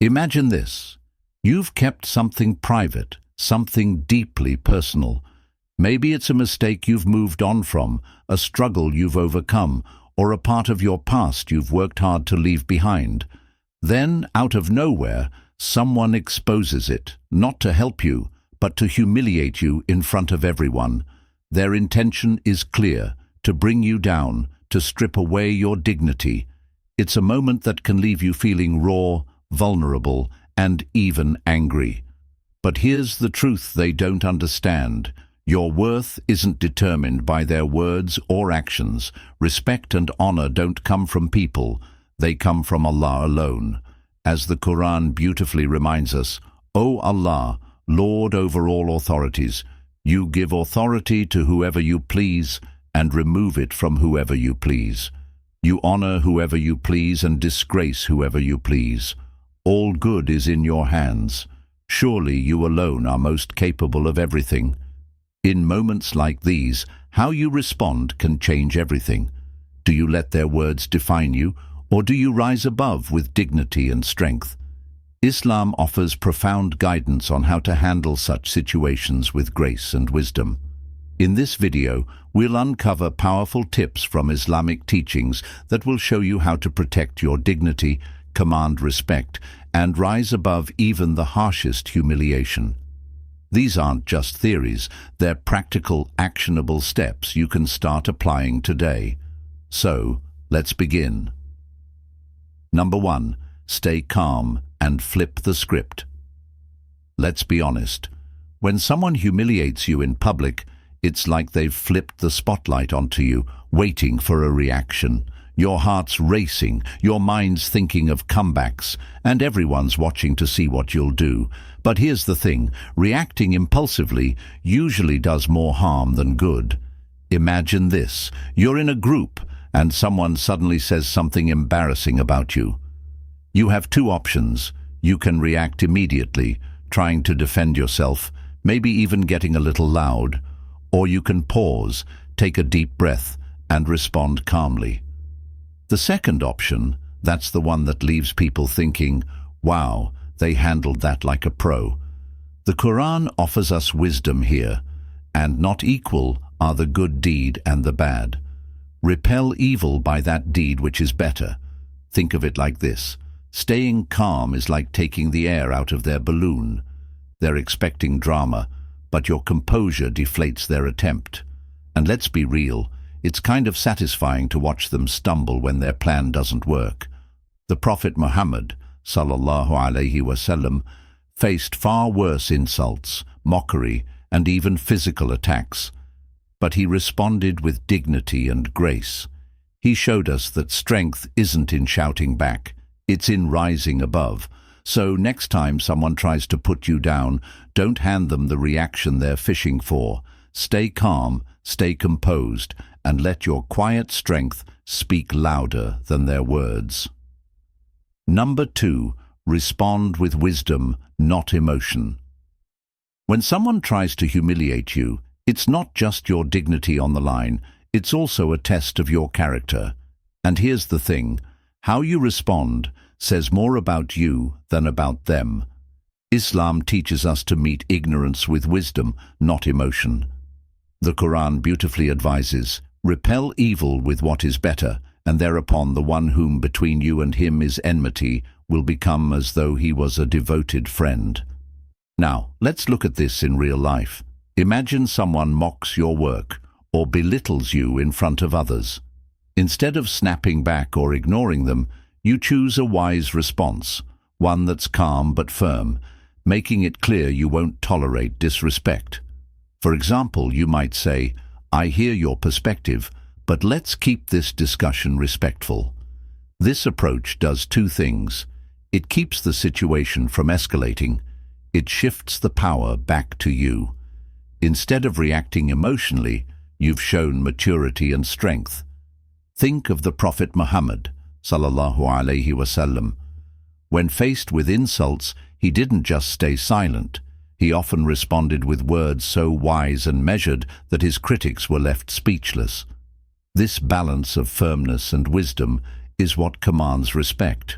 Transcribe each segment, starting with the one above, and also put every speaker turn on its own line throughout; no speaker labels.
Imagine this. You've kept something private, something deeply personal. Maybe it's a mistake you've moved on from, a struggle you've overcome, or a part of your past you've worked hard to leave behind. Then, out of nowhere, someone exposes it, not to help you, but to humiliate you in front of everyone. Their intention is clear, to bring you down, to strip away your dignity. It's a moment that can leave you feeling raw, vulnerable, and even angry. But here's the truth they don't understand. Your worth isn't determined by their words or actions. Respect and honor don't come from people. They come from Allah alone. As the Quran beautifully reminds us, O Allah, Lord over all authorities, you give authority to whoever you please and remove it from whoever you please. You honor whoever you please and disgrace whoever you please. All good is in your hands. Surely you alone are most capable of everything. In moments like these, how you respond can change everything. Do you let their words define you, or do you rise above with dignity and strength? Islam offers profound guidance on how to handle such situations with grace and wisdom. In this video, we'll uncover powerful tips from Islamic teachings that will show you how to protect your dignity, command respect, and rise above even the harshest humiliation. These aren't just theories, they're practical, actionable steps you can start applying today. So, let's begin. Number 1. Stay calm and flip the script. Let's be honest. When someone humiliates you in public, it's like they've flipped the spotlight onto you, waiting for a reaction. Your heart's racing, your mind's thinking of comebacks, and everyone's watching to see what you'll do. But here's the thing, reacting impulsively usually does more harm than good. Imagine this, you're in a group and someone suddenly says something embarrassing about you. You have two options. You can react immediately, trying to defend yourself, maybe even getting a little loud, or you can pause, take a deep breath, and respond calmly. The second option, that's the one that leaves people thinking, wow, they handled that like a pro. The Quran offers us wisdom here, and not equal are the good deed and the bad. Repel evil by that deed which is better. Think of it like this. Staying calm is like taking the air out of their balloon. They're expecting drama, but your composure deflates their attempt. And let's be real, it's kind of satisfying to watch them stumble when their plan doesn't work. The Prophet Muhammad, sallallahu alaihi wasallam, faced far worse insults, mockery, and even physical attacks. But he responded with dignity and grace. He showed us that strength isn't in shouting back, it's in rising above. So next time someone tries to put you down, don't hand them the reaction they're fishing for. Stay calm, stay composed, and let your quiet strength speak louder than their words. Number 2, respond with wisdom, not emotion. When someone tries to humiliate you, it's not just your dignity on the line, it's also a test of your character. And here's the thing, how you respond says more about you than about them. Islam teaches us to meet ignorance with wisdom, not emotion. The Quran beautifully advises, repel evil with what is better, and thereupon the one whom between you and him is enmity will become as though he was a devoted friend. Now, let's look at this in real life. Imagine someone mocks your work or belittles you in front of others. Instead of snapping back or ignoring them, you choose a wise response, one that's calm but firm, making it clear you won't tolerate disrespect. For example, you might say, I hear your perspective, but let's keep this discussion respectful. This approach does two things. It keeps the situation from escalating. It shifts the power back to you. Instead of reacting emotionally, you've shown maturity and strength. Think of the Prophet Muhammad, sallallahu alaihi wasallam. When faced with insults, he didn't just stay silent. He often responded with words so wise and measured that his critics were left speechless. This balance of firmness and wisdom is what commands respect.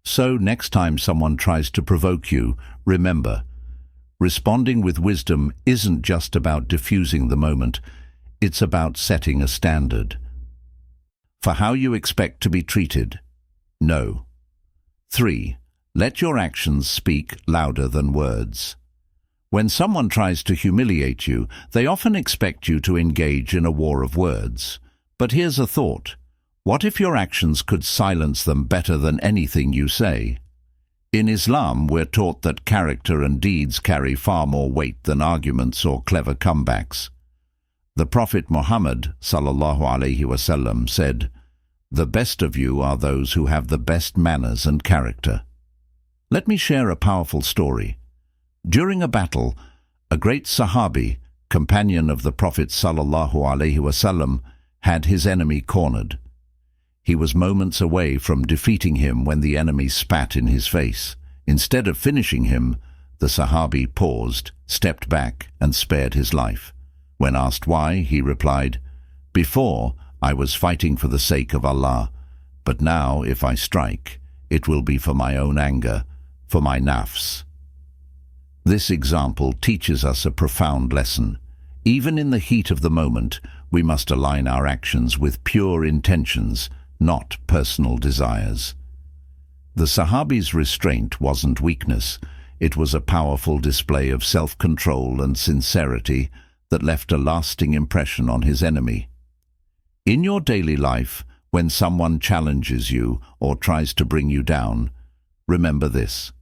So next time someone tries to provoke you, remember, responding with wisdom isn't just about diffusing the moment, it's about setting a standard. For how you expect to be treated? No. 3. Let your actions speak louder than words. When someone tries to humiliate you, they often expect you to engage in a war of words. But here's a thought. What if your actions could silence them better than anything you say? In Islam, we're taught that character and deeds carry far more weight than arguments or clever comebacks. The Prophet Muhammad ﷺ said, "The best of you are those who have the best manners and character." Let me share a powerful story. During a battle, a great Sahabi, companion of the Prophet ﷺ, had his enemy cornered. He was moments away from defeating him when the enemy spat in his face. Instead of finishing him, the Sahabi paused, stepped back, and spared his life. When asked why, he replied, "Before, I was fighting for the sake of Allah, but now, if I strike, it will be for my own anger, for my nafs." This example teaches us a profound lesson. Even in the heat of the moment, we must align our actions with pure intentions, not personal desires. The Sahabi's restraint wasn't weakness. It was a powerful display of self-control and sincerity that left a lasting impression on his enemy. In your daily life, when someone challenges you or tries to bring you down, remember this.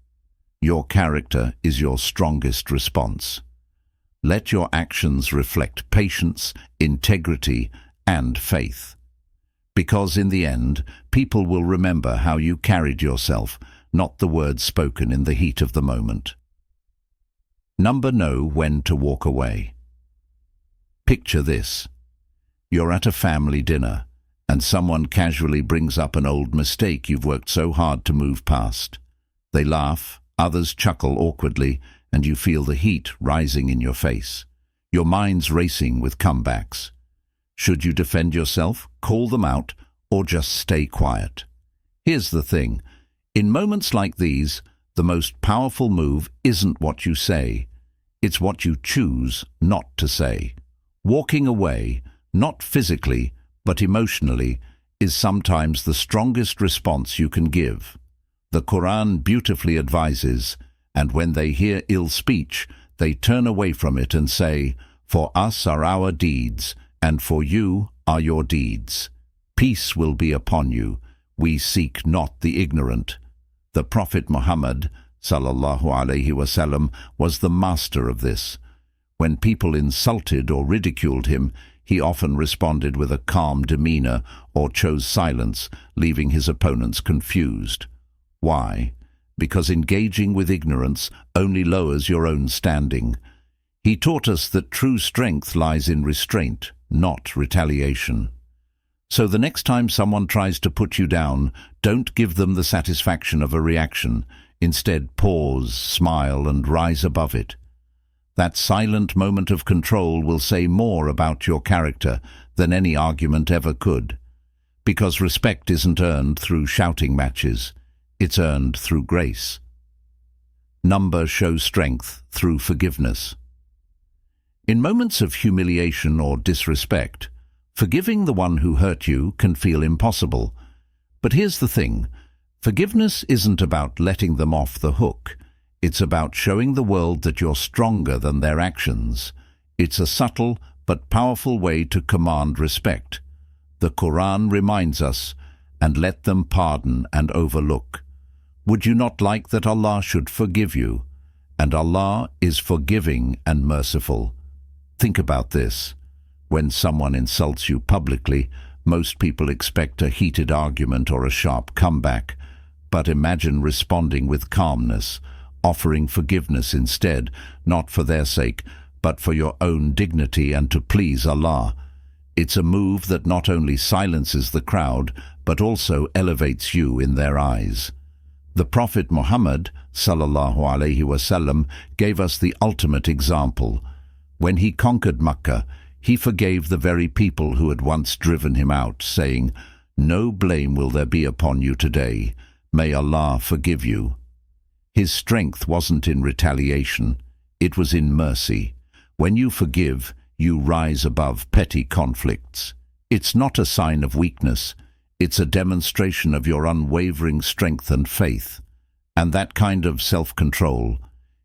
Your character is your strongest response. Let your actions reflect patience, integrity, and faith. Because in the end, people will remember how you carried yourself, not the words spoken in the heat of the moment. Know when to walk away. Picture this. You're at a family dinner, and someone casually brings up an old mistake you've worked so hard to move past. They laugh, others chuckle awkwardly, and you feel the heat rising in your face. Your mind's racing with comebacks. Should you defend yourself, call them out, or just stay quiet? Here's the thing. In moments like these, the most powerful move isn't what you say. It's what you choose not to say. Walking away, not physically, but emotionally, is sometimes the strongest response you can give. The Quran beautifully advises, and when they hear ill speech, they turn away from it and say, "For us are our deeds, and for you are your deeds. Peace will be upon you. We seek not the ignorant." The Prophet Muhammad ﷺ was the master of this. When people insulted or ridiculed him, he often responded with a calm demeanor or chose silence, leaving his opponents confused. Why? Because engaging with ignorance only lowers your own standing. He taught us that true strength lies in restraint, not retaliation. So the next time someone tries to put you down, don't give them the satisfaction of a reaction. Instead, pause, smile, and rise above it. That silent moment of control will say more about your character than any argument ever could. Because respect isn't earned through shouting matches. It's earned through grace. Show strength through forgiveness. In moments of humiliation or disrespect, forgiving the one who hurt you can feel impossible. But here's the thing. Forgiveness isn't about letting them off the hook. It's about showing the world that you're stronger than their actions. It's a subtle but powerful way to command respect. The Quran reminds us, "And let them pardon and overlook." Would you not like that Allah should forgive you? And Allah is forgiving and merciful. Think about this. When someone insults you publicly, most people expect a heated argument or a sharp comeback. But imagine responding with calmness, offering forgiveness instead, not for their sake, but for your own dignity and to please Allah. It's a move that not only silences the crowd, but also elevates you in their eyes. The Prophet Muhammad ﷺ gave us the ultimate example. When he conquered Mecca, he forgave the very people who had once driven him out, saying, "No blame will there be upon you today. May Allah forgive you. His strength wasn't in retaliation, it was in mercy. When you forgive, you rise above petty conflicts. It's not a sign of weakness, it's a demonstration of your unwavering strength and faith. And that kind of self-control,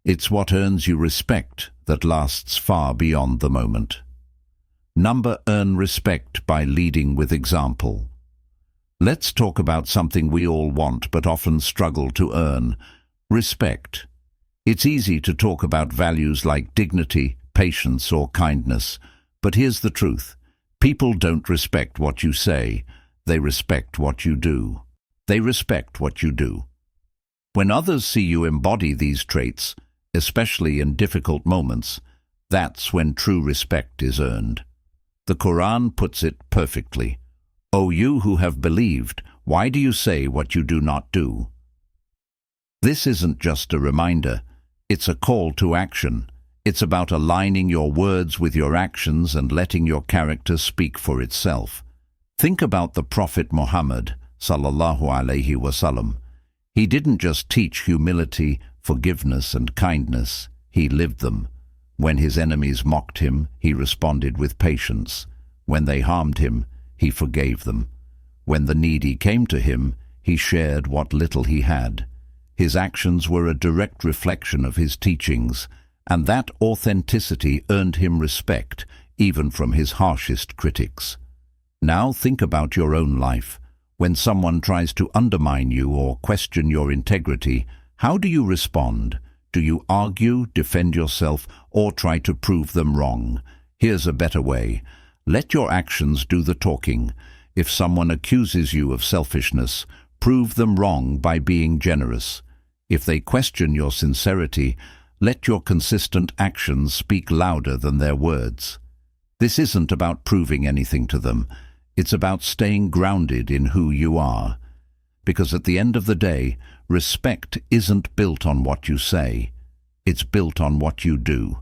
it's what earns you respect that lasts far beyond the moment. Earn respect by leading with example. Let's talk about something we all want but often struggle to earn: respect. It's easy to talk about values like dignity, patience, or kindness, but here's the truth. People don't respect what you say, they respect what you do. They respect what you do. When others see you embody these traits, especially in difficult moments, that's when true respect is earned. The Quran puts it perfectly. O you who have believed, why do you say what you do not do? This isn't just a reminder, it's a call to action. It's about aligning your words with your actions and letting your character speak for itself. Think about the Prophet Muhammad, sallallahu alaihi wasallam. He didn't just teach humility, forgiveness, and kindness, he lived them. When his enemies mocked him, he responded with patience. When they harmed him, he forgave them. When the needy came to him, he shared what little he had. His actions were a direct reflection of his teachings, and that authenticity earned him respect, even from his harshest critics. Now think about your own life. When someone tries to undermine you or question your integrity, how do you respond? Do you argue, defend yourself, or try to prove them wrong? Here's a better way. Let your actions do the talking. If someone accuses you of selfishness, prove them wrong by being generous. If they question your sincerity, let your consistent actions speak louder than their words. This isn't about proving anything to them. It's about staying grounded in who you are. Because at the end of the day, respect isn't built on what you say. It's built on what you do.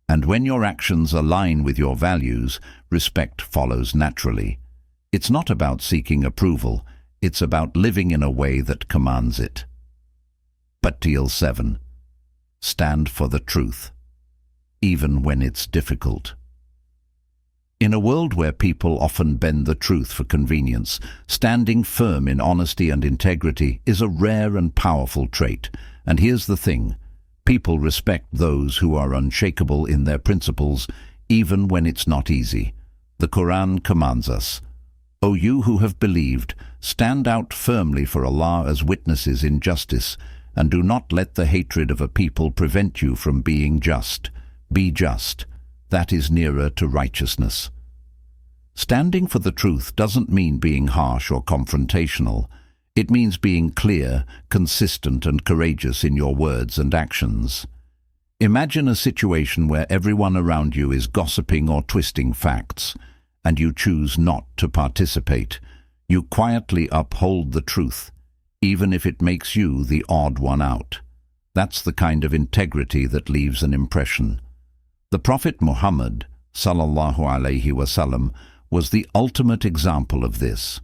And when your actions align with your values, respect follows naturally. It's not about seeking approval. It's about living in a way that commands it. Patil 7. Stand for the truth, even when it's difficult. In a world where people often bend the truth for convenience, standing firm in honesty and integrity is a rare and powerful trait. And here's the thing, people respect those who are unshakable in their principles, even when it's not easy. The Quran commands us, O you who have believed, stand out firmly for Allah as witnesses in justice, and do not let the hatred of a people prevent you from being just. Be just. That is nearer to righteousness. Standing for the truth doesn't mean being harsh or confrontational. It means being clear, consistent, and courageous in your words and actions. Imagine a situation where everyone around you is gossiping or twisting facts, and you choose not to participate. You quietly uphold the truth, even if it makes you the odd one out. That's the kind of integrity that leaves an impression. The Prophet Muhammad, sallallahu alaihi wasallam, was the ultimate example of this.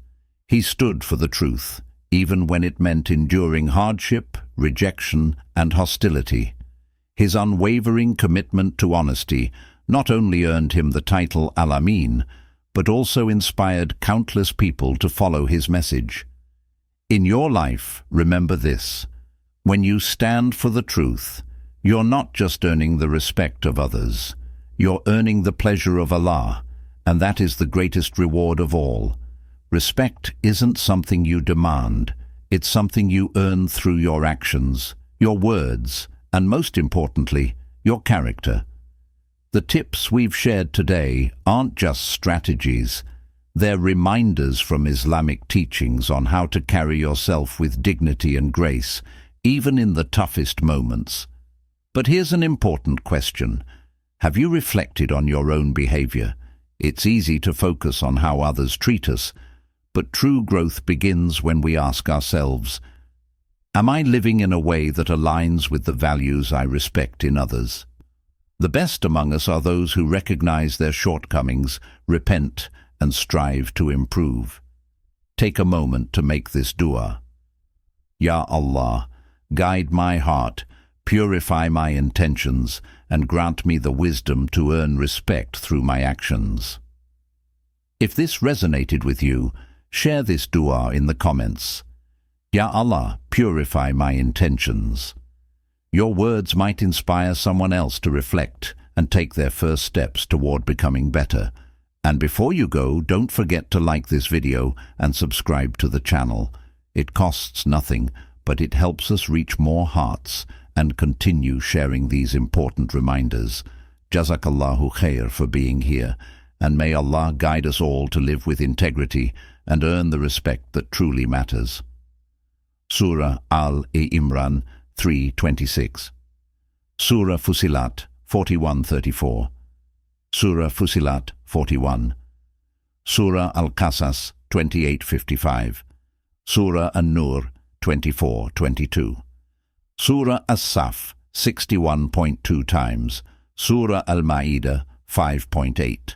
He stood for the truth, even when it meant enduring hardship, rejection, and hostility. His unwavering commitment to honesty not only earned him the title Al-Amin, but also inspired countless people to follow his message. In your life, remember this: when you stand for the truth, you're not just earning the respect of others, you're earning the pleasure of Allah, and that is the greatest reward of all. Respect isn't something you demand, it's something you earn through your actions, your words, and most importantly, your character. The tips we've shared today aren't just strategies, they're reminders from Islamic teachings on how to carry yourself with dignity and grace, even in the toughest moments. But here's an important question. Have you reflected on your own behavior? It's easy to focus on how others treat us, but true growth begins when we ask ourselves, am I living in a way that aligns with the values I respect in others? The best among us are those who recognize their shortcomings, repent, and strive to improve. Take a moment to make this dua. Ya Allah, guide my heart, purify my intentions, and grant me the wisdom to earn respect through my actions. If this resonated with you, share this dua in the comments. Ya Allah, purify my intentions. Your words might inspire someone else to reflect and take their first steps toward becoming better. And before you go, don't forget to like this video and subscribe to the channel. It costs nothing, but it helps us reach more hearts and continue sharing these important reminders. Jazakallahu khair for being here, and may Allah guide us all to live with integrity and earn the respect that truly matters. Surah Al-Imran 3:26. Surah Fusilat 41:34. Surah Fusilat 41. Surah Al-Qasas 28:55. Surah An-Nur 24:22. Surah As-Saf 61.2 times. Surah Al-Ma'idah 5.8.